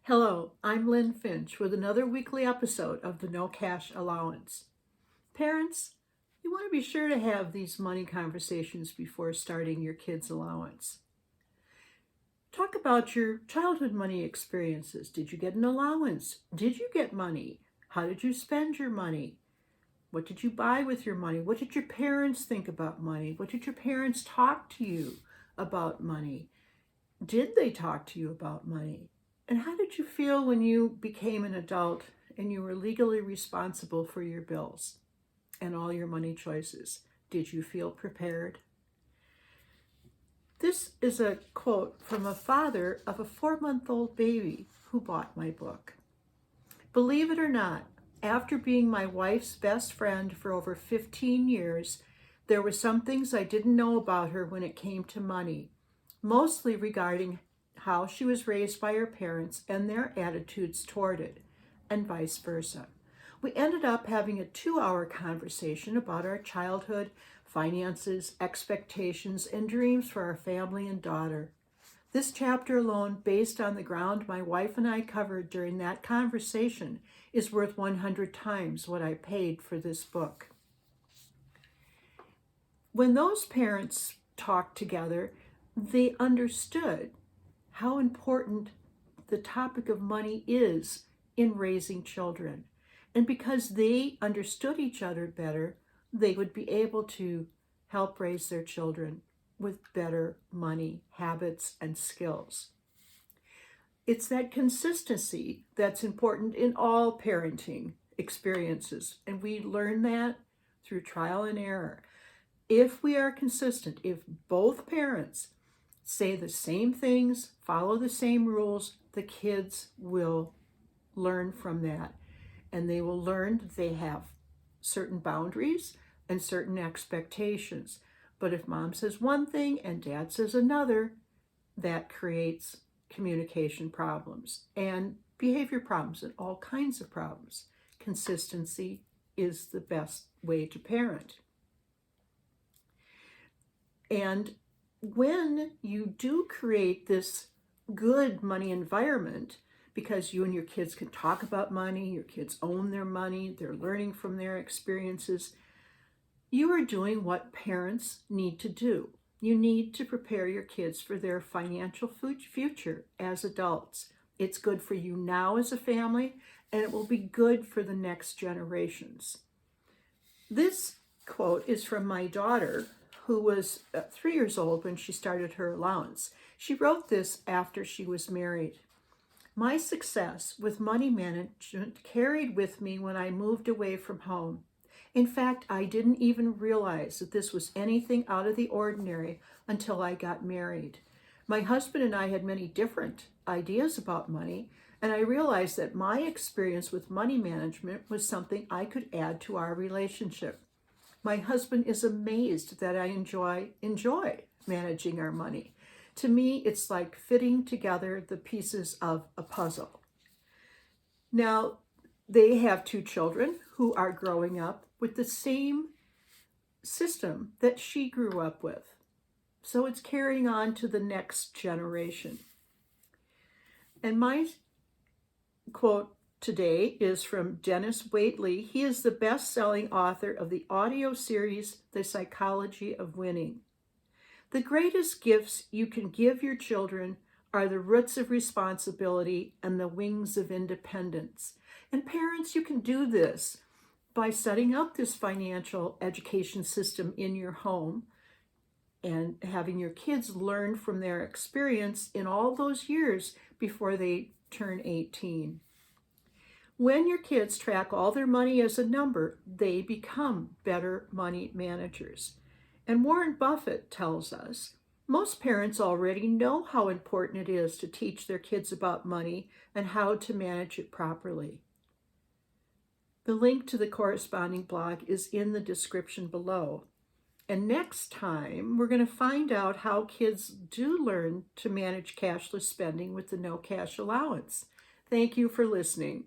Hello, I'm Lynn Finch with another weekly episode of the No-Cash Allowance. Parents, you want to be sure to have these money conversations before starting your kids' allowance. Talk about your childhood money experiences. Did you get an allowance? Did you get money? How did you spend your money? What did you buy with your money? What did your parents think about money? What did your parents talk to you about money? Did they talk to you about money? And how did you feel when you became an adult and you were legally responsible for your bills and all your money choices? Did you feel prepared? This is a quote from a father of a 4-month-old baby who bought my book. Believe it or not, after being my wife's best friend for over 15 years, there were some things I didn't know about her when it came to money, mostly regarding how she was raised by her parents and their attitudes toward it, and vice versa. We ended up having a 2-hour conversation about our childhood, finances, expectations, and dreams for our family and daughter. This chapter alone, based on the ground my wife and I covered during that conversation, is worth 100 times what I paid for this book. When those parents talked together, they understood how important the topic of money is in raising children. And because they understood each other better, they would be able to help raise their children with better money habits and skills. It's that consistency that's important in all parenting experiences, and we learn that through trial and error. If we are consistent, if both parents say the same things, follow the same rules, the kids will learn from that. And they will learn that they have certain boundaries and certain expectations. But if mom says one thing and dad says another, that creates communication problems and behavior problems and all kinds of problems. Consistency is the best way to parent. And when you do create this good money environment, because you and your kids can talk about money, your kids own their money, they're learning from their experiences, you are doing what parents need to do. You need to prepare your kids for their financial future as adults. It's good for you now as a family, and it will be good for the next generations. This quote is from my daughter, who was 3 years old when she started her allowance. She wrote this after she was married. My success with money management carried with me when I moved away from home. In fact, I didn't even realize that this was anything out of the ordinary until I got married. My husband and I had many different ideas about money, and I realized that my experience with money management was something I could add to our relationship. My husband is amazed that I enjoy managing our money. To me, it's like fitting together the pieces of a puzzle. Now, they have 2 children who are growing up with the same system that she grew up with. So it's carrying on to the next generation. And my quote today is from Dennis Waitley. He is the best-selling author of the audio series, The Psychology of Winning. The greatest gifts you can give your children are the roots of responsibility and the wings of independence. And parents, you can do this by setting up this financial education system in your home and having your kids learn from their experience in all those years before they turn 18. When your kids track all their money as a number, they become better money managers. And Warren Buffett tells us, most parents already know how important it is to teach their kids about money and how to manage it properly. The link to the corresponding blog is in the description below. And next time, we're going to find out how kids do learn to manage cashless spending with the No-Cash Allowance. Thank you for listening.